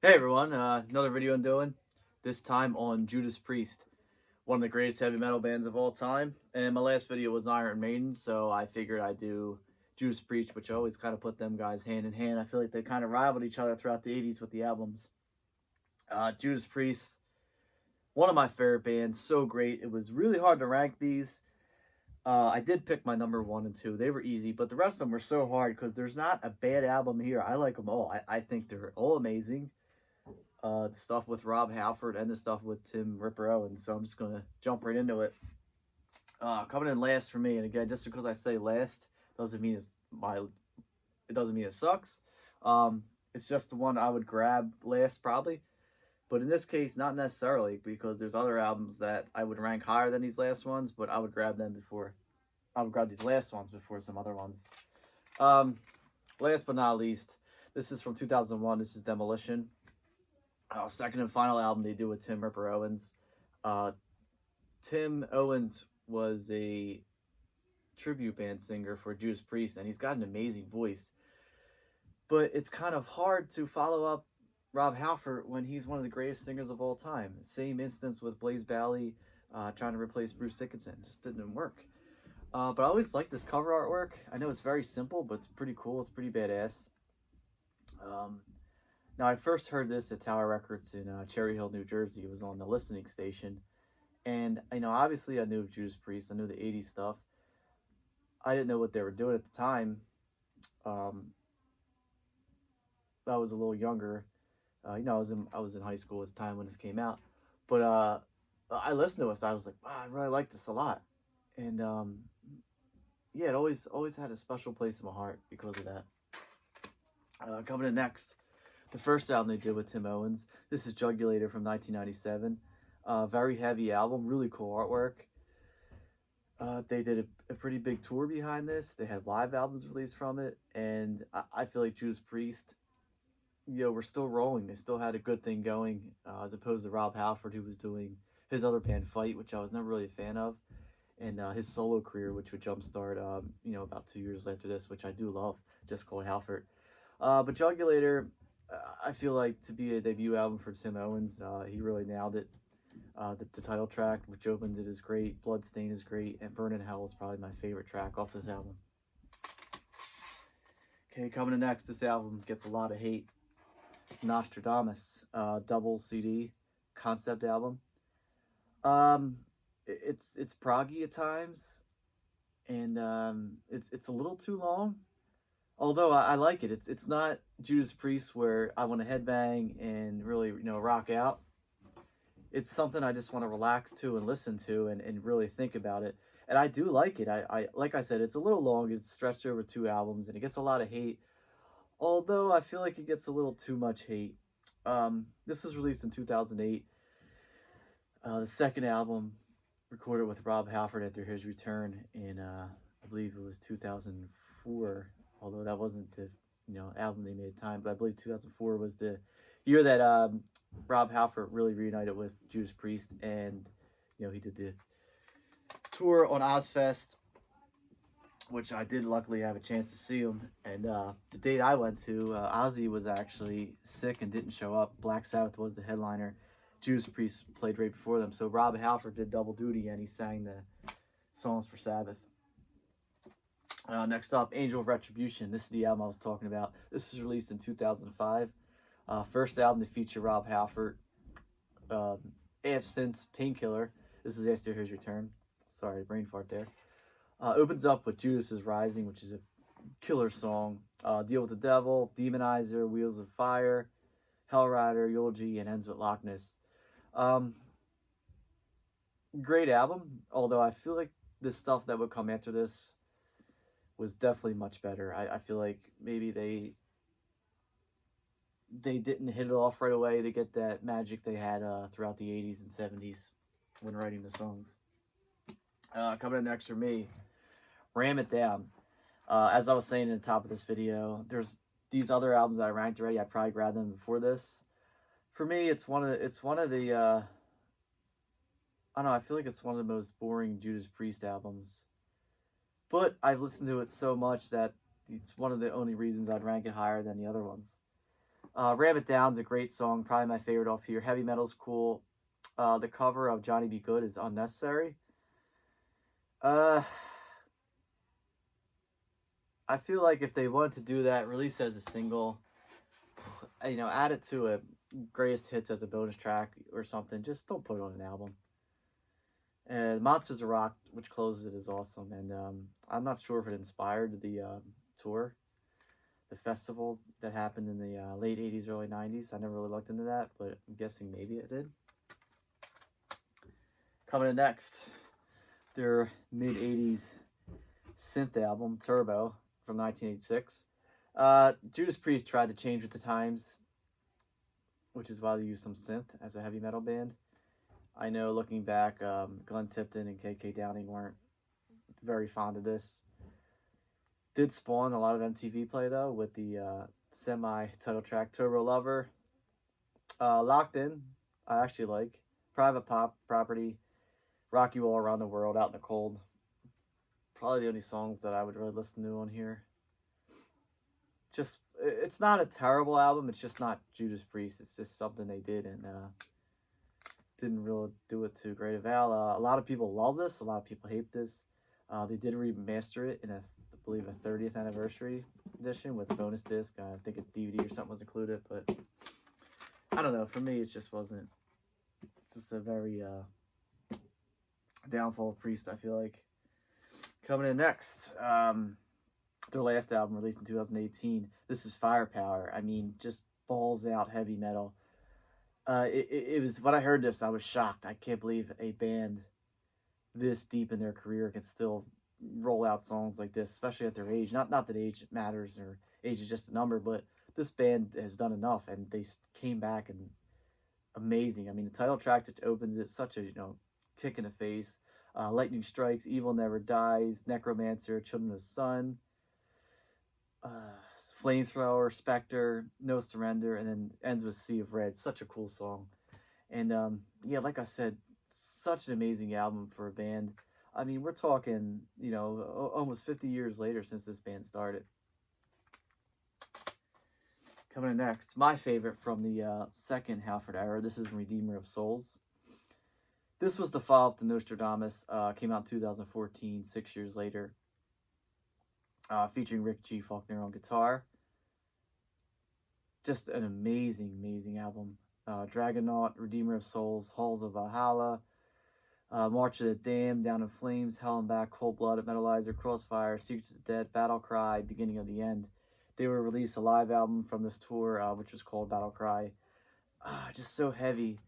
Hey everyone, another video I'm doing, this time on Judas Priest, one of the greatest heavy metal bands of all time. And my last video was Iron Maiden, so I figured I'd do Judas Priest, which I always kind of put them guys hand in hand. I feel like they kind of rivaled each other throughout the 80s with the albums. Judas Priest, one of my favorite bands, so great. It was really hard to rank these. I did pick my number one and two. They were easy, but the rest of them were so hard because there's not a bad album here. I like them all. I think they're all amazing. The stuff with Rob Halford and the stuff with Tim Ripper Owens. So I'm just gonna jump right into it. Coming in last for me, and again, just because I say last doesn't mean it doesn't mean it sucks. It's just the one I would grab last probably. But in this case, not necessarily, because there's other albums that I would rank higher than these last ones, but I would grab them before I would grab these last ones before some other ones. Last but not least, this is from 2001. This is Demolition. Second and final album they do with Tim Ripper Owens. Tim Owens was a tribute band singer for Judas Priest, and he's got an amazing voice. But it's kind of hard to follow up Rob Halford when he's one of the greatest singers of all time. Same instance with Blaze Bayley trying to replace Bruce Dickinson. Just didn't work. But I always like this cover artwork. I know it's very simple, but it's pretty cool. It's pretty badass. Now, I first heard this at Tower Records in Cherry Hill, New Jersey. It was on the listening station. And, obviously I knew Judas Priest. I knew the 80s stuff. I didn't know what they were doing at the time. I was a little younger. I was in high school at the time when this came out. But I listened to it. So I was like, wow, I really like this a lot. And, yeah, it always had a special place in my heart because of that. Coming in next. The first album they did with Tim Owens. This is Jugulated from 1997. Very heavy album, really cool artwork. They did a pretty big tour behind this. They had live albums released from it. And I feel like Judas Priest, we're still rolling. They still had a good thing going, as opposed to Rob Halford, who was doing his other band, Fight, which I was never really a fan of. And his solo career, which would jumpstart, about 2 years after this, which I do love, just called Halford. But Jugulator, I feel like to be a debut album for Tim Owens, he really nailed it. The title track, which opens it, is great. Bloodstain is great, and Burn in Hell is probably my favorite track off this album. Okay, coming to next, this album gets a lot of hate. Nostradamus, double CD concept album. It's proggy at times, and it's a little too long. Although I like it. It's not Judas Priest where I want to headbang and really, rock out. It's something I just want to relax to and listen to and really think about it. And I do like it. I like I said, it's a little long. It's stretched over 2 albums and it gets a lot of hate. Although I feel like it gets a little too much hate. This was released in 2008. The second album recorded with Rob Halford after his return in, I believe it was 2004. Although that wasn't the album they made at the time, but I believe 2004 was the year that Rob Halford really reunited with Judas Priest, and he did the tour on Ozfest, which I did luckily have a chance to see him. And the date I went to, Ozzy was actually sick and didn't show up. Black Sabbath was the headliner. Judas Priest played right before them, so Rob Halford did double duty, and he sang the songs for Sabbath. Next up, Angel of Retribution. This is the album I was talking about. This was released in 2005. First album to feature Rob Halford. Since Painkiller. This is after his return. Sorry, brain fart there. Opens up with Judas is Rising, which is a killer song. Deal with the Devil, Demonizer, Wheels of Fire, Hell Rider, Eulogy, and ends with Loch Ness. Great album, although I feel like the stuff that would come after this was definitely much better. I feel like maybe they didn't hit it off right away to get that magic they had throughout the 80s and 70s when writing the songs. Coming in next for me, Ram It Down. As I was saying in the top of this video, there's these other albums that I ranked already. I probably grabbed them before this. For me, it's one of the I don't know, I feel like it's one of the most boring Judas Priest albums. But I've listened to it so much that it's one of the only reasons I'd rank it higher than the other ones. Ram It Down's a great song, probably my favorite off here. Heavy Metal's cool. The cover of Johnny Be Good is unnecessary. I feel like if they wanted to do that, release it as a single, add it to a greatest hits as a bonus track or something. Just don't put it on an album. And Monsters of Rock, which closes it, is awesome. And I'm not sure if it inspired the tour, the festival that happened in the late 80s, early 90s. I never really looked into that, but I'm guessing maybe it did. Coming in next, their mid-80s synth album, Turbo, from 1986. Judas Priest tried to change with the times, which is why they used some synth as a heavy metal band. I know, looking back, Glenn Tipton and KK Downing weren't very fond of this. Did spawn a lot of MTV play, though, with the semi-title track Turbo Lover. Locked In, I actually like. Private Property, Rock You All Around the World, Out in the Cold. Probably the only songs that I would really listen to on here. Just, it's not a terrible album, it's just not Judas Priest. It's just something they did, and didn't really do it to great avail. A lot of people love this. A lot of people hate this. They did remaster it in I believe a 30th anniversary edition with a bonus disc. I think a DVD or something was included, but I don't know. For me, it just wasn't. It's just a very downfall of Priest, I feel like. Coming in next, their last album released in 2018. This is Firepower. I mean, just balls out heavy metal. It was, when I heard this, I was shocked. I can't believe a band this deep in their career can still roll out songs like this, especially at their age. Not that age matters or age is just a number, but this band has done enough, and they came back and amazing. I mean, the title track that opens it, such a kick in the face. Lightning Strikes, Evil Never Dies, Necromancer, Children of the Sun, Flamethrower, Spectre, No Surrender, and then ends with Sea of Red. Such a cool song. And yeah, like I said, such an amazing album for a band. I mean, we're talking, almost 50 years later since this band started. Coming in next, my favorite from the second Halford era. This is Redeemer of Souls. This was the follow-up to Nostradamus. Came out in 2014, 6 years later. Featuring Rick G. Faulkner on guitar. Just an amazing, amazing album. Dragonaut, Redeemer of Souls, Halls of Valhalla, March of the Damned, Down in Flames, Hell and Back, Cold Blood, Metalizer, Crossfire, Secrets of the Dead, Battle Cry, Beginning of the End. They were released a live album from this tour, which was called Battle Cry. Just so heavy.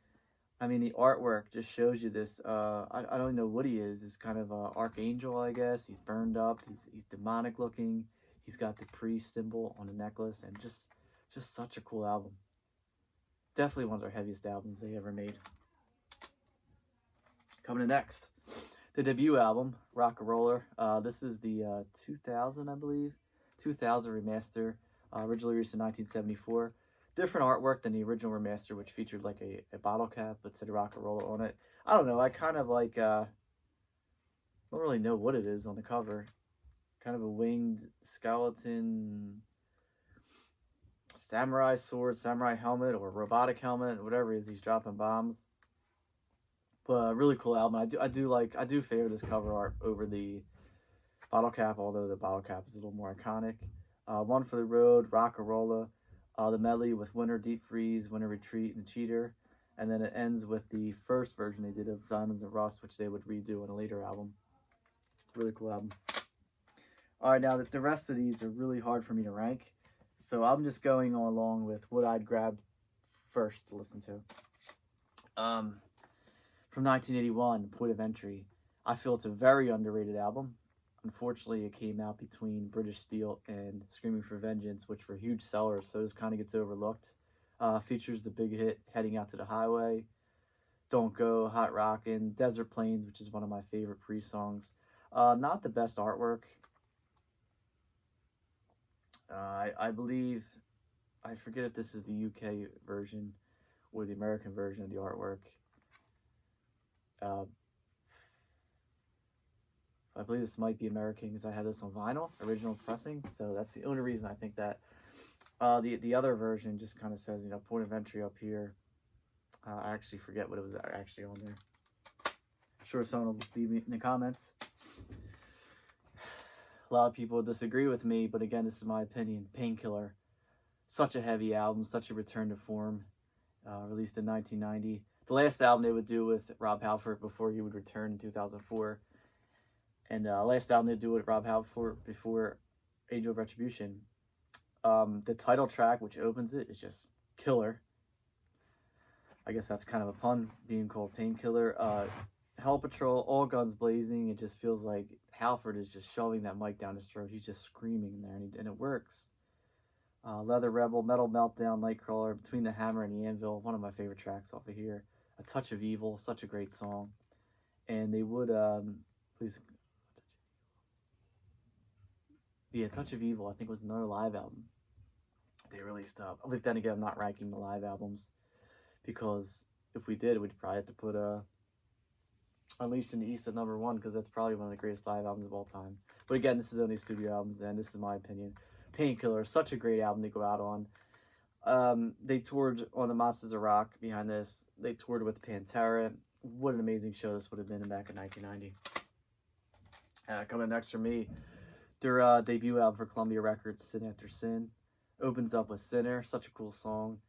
I mean, the artwork just shows you this. I don't know what he is. He's kind of an archangel, I guess. He's burned up. He's demonic looking. He's got the priest symbol on the necklace, and just such a cool album. Definitely one of their heaviest albums they ever made. Coming in next, the debut album, Rock-A-Roller. This is the 2000, I believe, 2000 remaster, originally released in 1974. Different artwork than the original remaster, which featured like a bottle cap but said Rock-A-Roller on it. I don't know, I kind of like, don't really know what it is on the cover. Kind of a winged skeleton, samurai sword, samurai helmet, or robotic helmet, whatever it is, he's dropping bombs. But a really cool album. I do favor this cover art over the bottle cap, although the bottle cap is a little more iconic. One for the Road, Rock-A-Roller, the medley with Winter, Deep Freeze, Winter Retreat, and Cheater. And then it ends with the first version they did of Diamonds and Rust, which they would redo in a later album. Really cool album. Alright, now the rest of these are really hard for me to rank. So I'm just going along with what I'd grab first to listen to. From 1981, Point of Entry. I feel it's a very underrated album. Unfortunately, it came out between British Steel and Screaming for Vengeance, which were huge sellers, so this kind of gets overlooked. Features the big hit, Heading Out to the Highway, Don't Go, Hot Rockin', Desert Plains, which is one of my favorite Priest songs. Not the best artwork. I believe, I forget if this is the UK version or the American version of the artwork. I believe this might be American because I have this on vinyl, original pressing, so that's the only reason I think that. The other version just kind of says, you know, point of entry up here. I actually forget what it was actually on there. I'm sure someone will leave me in the comments. A lot of people disagree with me, but again, this is my opinion. Painkiller, such a heavy album, such a return to form. Released in 1990. The last album they would do with Rob Halford before he would return in 2004. And last album they do with Rob Halford before Angel of Retribution. The title track, which opens it, is just killer. I guess that's kind of a pun, being called Painkiller. Hell Patrol, all guns blazing. It just feels like Halford is just shoving that mic down his throat. He's just screaming in there, and it works. Leather Rebel, Metal Meltdown, Nightcrawler, Between the Hammer and the Anvil, one of my favorite tracks off of here. A Touch of Evil, such a great song. And they would, Touch of Evil, I think, was another live album they released. But then again, I'm not ranking the live albums, because if we did, we'd probably have to put Unleashed in the East at #1, because that's probably one of the greatest live albums of all time. But again, this is only studio albums, and this is my opinion. Painkiller, such a great album to go out on. They toured on the Monsters of Rock behind this. They toured with Pantera. What an amazing show this would have been back in 1990. Coming next for me, their debut album for Columbia Records, Sin After Sin, opens up with Sinner, such a cool song.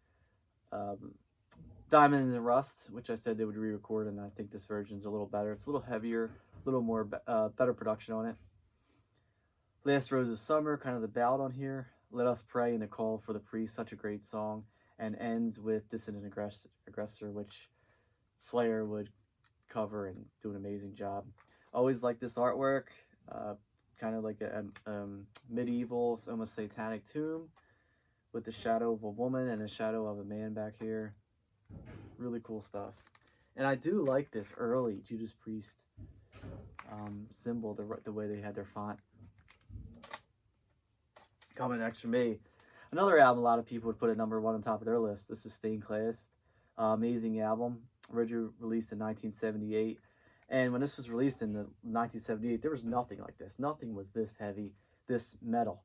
Diamond and Rust, which I said they would re-record, and I think this version's a little better. It's a little heavier, a little more better production on it. Last Rose of Summer, kind of the ballad on here. Let Us Pray and The Call for the Priest, such a great song. And ends with Dissident Aggressor, which Slayer would cover and do an amazing job. Always like this artwork. Kind of like a medieval, almost satanic tomb with the shadow of a woman and a shadow of a man back here. Really cool stuff. And I do like this early Judas Priest symbol, the way they had their font. Coming next for me, another album a lot of people would put at #1 on top of their list. This is Stained Class. Amazing album. Originally released in 1978. And when this was released in 1978, there was nothing like this. Nothing was this heavy, this metal.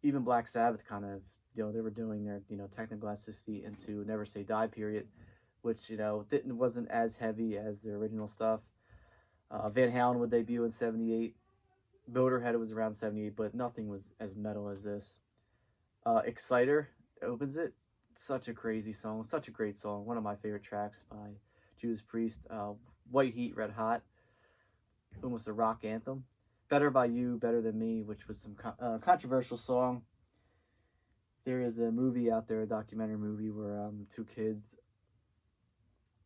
Even Black Sabbath kind of, you know, they were doing their, you know, technical ecstasy into Never Say Die period, which, you know, wasn't as heavy as the original stuff. Van Halen would debut in 78. Motorhead was around 78, but nothing was as metal as this. Exciter opens it. Such a crazy song, such a great song. One of my favorite tracks by Judas Priest. White Heat, Red Hot. Almost a rock anthem. Better by You, Better Than Me, which was some controversial song. There is a movie out there, a documentary movie, where two kids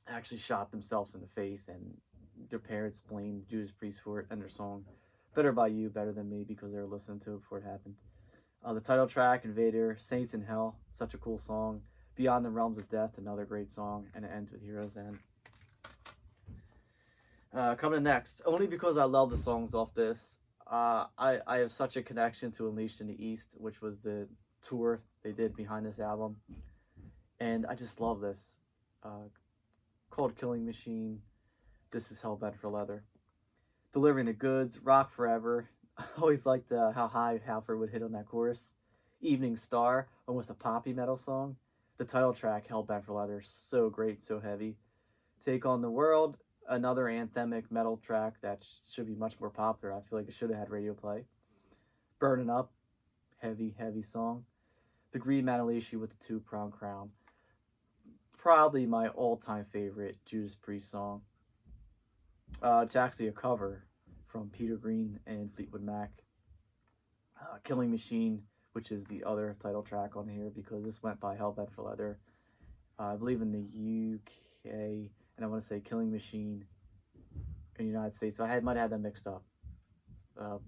actually shot themselves in the face, and their parents blamed Judas Priest for it, and their song Better by You, Better Than Me, because they were listening to it before it happened. The title track, Invader, Saints in Hell, such a cool song. Beyond the Realms of Death, another great song, and it ends with Heroes End. Coming next, only because I love the songs off this, I have such a connection to Unleashed in the East, which was the tour they did behind this album, and I just love this. Called Killing Machine, This Is Hellbent for Leather. Delivering the Goods, Rock Forever. I always liked how high Halford would hit on that chorus. Evening Star, almost a poppy metal song. The title track, Hellbent for Leather, so great, so heavy. Take on the World, another anthemic metal track that should be much more popular. I feel like it should have had radio play. Burning Up, heavy, heavy song. The Green Manalishi with the Two-Prong Crown. Probably my all-time favorite Judas Priest song. It's actually a cover from Peter Green and Fleetwood Mac. Killing Machine, which is the other title track on here, because this went by Hellbent for Leather. I believe in the UK, and I want to say Killing Machine in the United States. I might have them mixed up.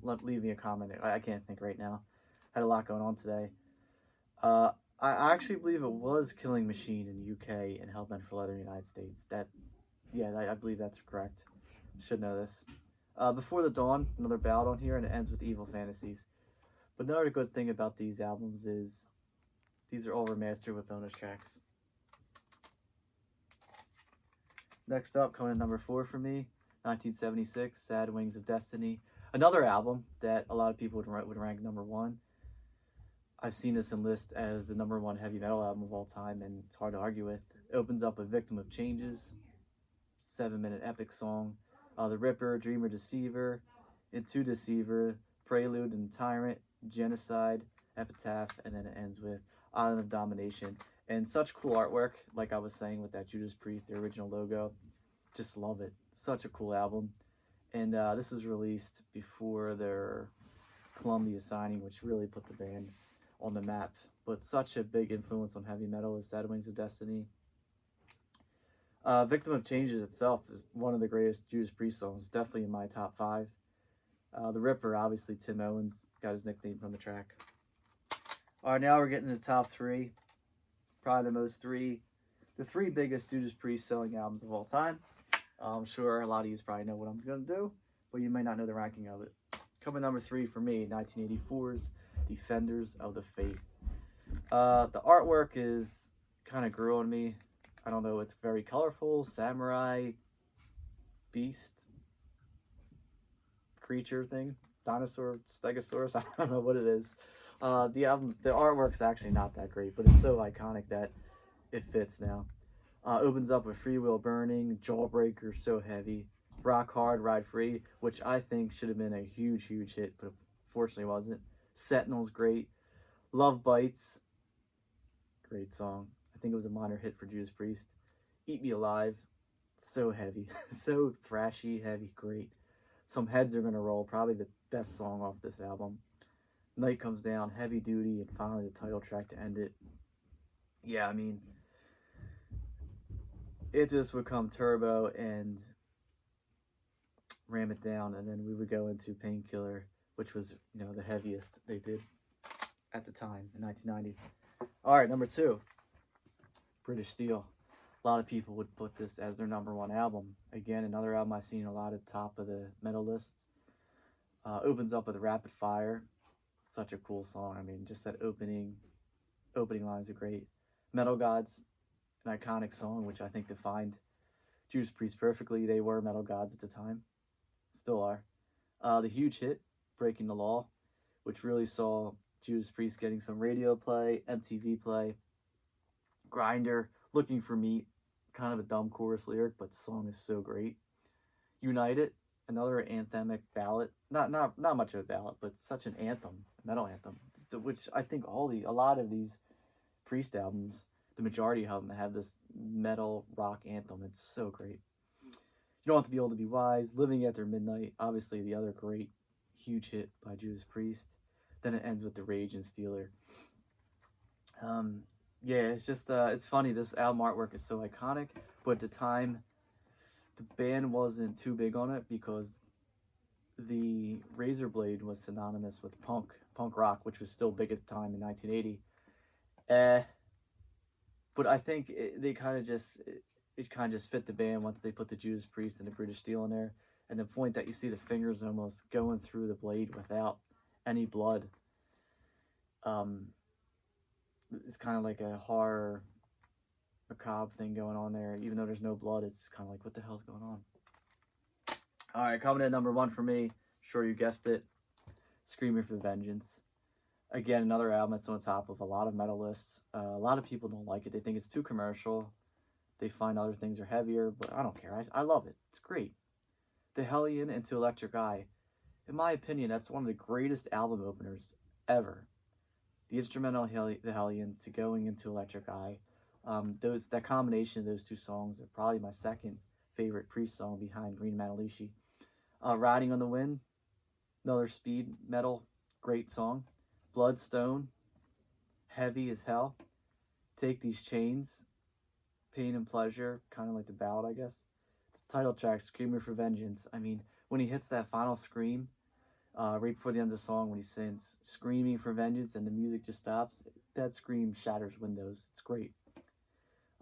Leave me a comment. I can't think right now. Had a lot going on today. I actually believe it was Killing Machine in the UK and Hellbent for Leather in the United States. I believe that's correct. Should know this. Before the Dawn, another ballad on here, and it ends with Evil Fantasies. But another good thing about these albums is these are all remastered with bonus tracks. Next up, coming in #4 for me, 1976, Sad Wings of Destiny. Another album that a lot of people would rank #1. I've seen this enlist as the #1 heavy metal album of all time, and it's hard to argue with. It opens up with Victim of Changes, 7-minute epic song. The Ripper, Dreamer, Deceiver, Into Deceiver, Prelude and Tyrant, Genocide, Epitaph, and then it ends with Island of Domination. And such cool artwork, like I was saying with that Judas Priest, the original logo. Just love it. Such a cool album. And this was released before their Columbia signing, which really put the band on the map. But such a big influence on heavy metal is Sad Wings of Destiny. Victim of Changes itself is one of the greatest Judas Priest songs. Definitely in my top 5. The Ripper, obviously Tim Owens got his nickname from the track. Alright, now we're getting to the top 3. Probably the 3 biggest Judas Priest selling albums of all time. I'm sure a lot of you probably know what I'm going to do, but you may not know the ranking of it. Coming number 3 for me, 1984's Defenders of the Faith. The artwork is kind of grew on me. I don't know, it's very colorful, samurai, beast, creature thing, dinosaur, stegosaurus, I don't know what it is. The artwork's actually not that great, but it's so iconic that it fits now. Opens up with Free Will Burning, Jawbreaker, so heavy, Rock Hard, Ride Free, which I think should have been a huge hit, but fortunately wasn't. Sentinel's great. Love Bites, great song. I think it was a minor hit for Judas Priest. Eat Me Alive, so heavy, so thrashy, heavy, great. Some heads are gonna roll, probably the best song off this album. Night Comes Down, heavy duty, and finally the title track to end it. Yeah, I mean, it just would come turbo and ram it down, and then we would go into Painkiller, which was, the heaviest they did at the time in 1990. All right, number 2, British Steel. A lot of people would put this as their #1 album. Again, another album I've seen a lot at the top of the metal list. Opens up with Rapid Fire. Such a cool song. I mean, just that opening lines are great. Metal Gods, an iconic song, which I think defined Judas Priest perfectly. They were metal gods at the time. Still are. The huge hit, Breaking the Law, which really saw Judas Priest getting some radio play, MTV play. Grinder, Looking for Meat, kind of a dumb chorus lyric, but the song is so great. United, another anthemic ballad. Not much of a ballad, but such an anthem, metal anthem, which I think a lot of these Priest albums, the majority of them have this metal rock anthem. It's so great. You Don't Have to Be Able to Be Wise, Living After Midnight, obviously the other great huge hit by Judas Priest. Then it ends with The Rage and Stealer. Yeah, it's just, it's funny, this album artwork is so iconic, but at the time, the band wasn't too big on it because the razor blade was synonymous with punk rock, which was still big at the time in 1980. But I think it kind of just fit the band once they put the Judas Priest and the British Steel in there, and the point that you see the fingers almost going through the blade without any blood. It's kind of like a horror, macabre thing going on there. Even though there's no blood, it's kind of like, what the hell's going on? All right, coming in #1 for me, sure you guessed it, Screaming for Vengeance. Again, another album that's on top of a lot of metal lists. A lot of people don't like it. They think it's too commercial. They find other things are heavier, but I don't care. I love it. It's great. The Hellion into Electric Eye. In my opinion, that's one of the greatest album openers ever. The instrumental The Hellion to Going into Electric Eye. That combination of those two songs are probably my second favorite Priest song behind Green Manalishi. Riding on the Wind, another speed metal, great song. Bloodstone, heavy as hell. Take These Chains, Pain and Pleasure, kind of like the ballad, I guess. The title track, Screaming for Vengeance. I mean, when he hits that final scream, right before the end of the song, when he sings Screaming for Vengeance and the music just stops, that scream shatters windows. It's great.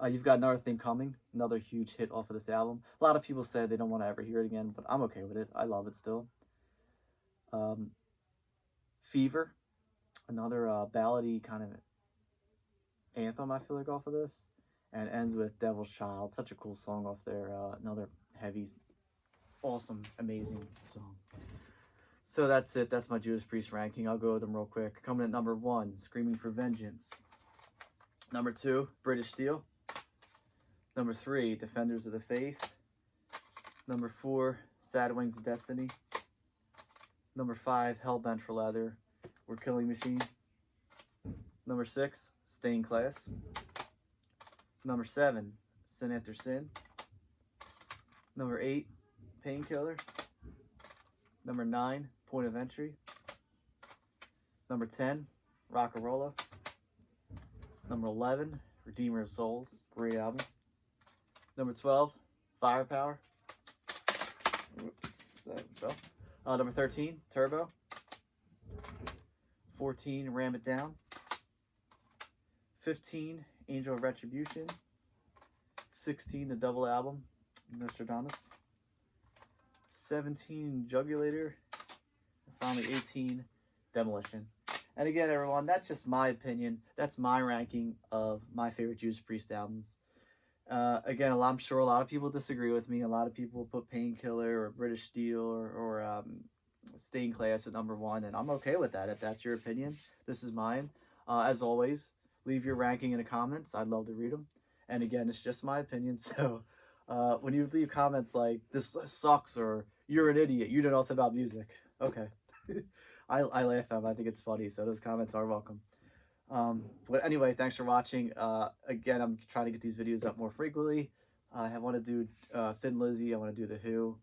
You've Got Another Thing Coming, another huge hit off of this album. A lot of people said they don't want to ever hear it again, but I'm okay with it. I love it still. Fever, another ballady kind of anthem, I feel like, off of this. And ends with Devil's Child, such a cool song off there. Another heavy, awesome, amazing song. So that's it. That's my Judas Priest ranking. I'll go over them real quick. Coming at number 1, Screaming for Vengeance. Number 2, British Steel. Number 3, Defenders of the Faith. Number 4, Sad Wings of Destiny. Number 5, Hellbent for Leather, or Killing Machine. Number 6, Stained Class. Number 7, Sin After Sin. Number 8, Painkiller. Number 9, Point of Entry. Number 10, Rock-A-Rolla. Number 11, Redeemer of Souls, great album. Number 12, Firepower. Whoops, that fell. Number 13, Turbo. 14, Ram It Down. 15, Angel of Retribution. 16, the double album, Nostradamus. 17, Jugulated. And finally, 18, Demolition. And again, everyone, that's just my opinion. That's my ranking of my favorite Judas Priest albums. Again, I'm sure a lot of people disagree with me. A lot of people put Painkiller or British Steel or Stained Class at number 1, and I'm okay with that. If that's your opinion, this is mine. As always, leave your ranking in the comments. I'd love to read them. And again, it's just my opinion. So when you leave comments like, this sucks, or you're an idiot, you know nothing about music. Okay. I laugh at them. I think it's funny. So those comments are welcome. But anyway, thanks for watching. Again, I'm trying to get these videos up more frequently. I want to do Thin Lizzy. I want to do The Who.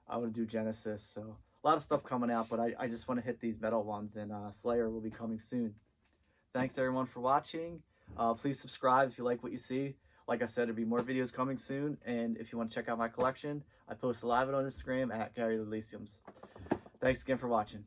I want to do Genesis. So a lot of stuff coming out, but I just want to hit these metal ones, and Slayer will be coming soon. Thanks everyone for watching. Please subscribe if you like what you see. Like I said, there'll be more videos coming soon, and if you want to check out my collection, I post a live on Instagram at Gary the Lyceums. Thanks again for watching.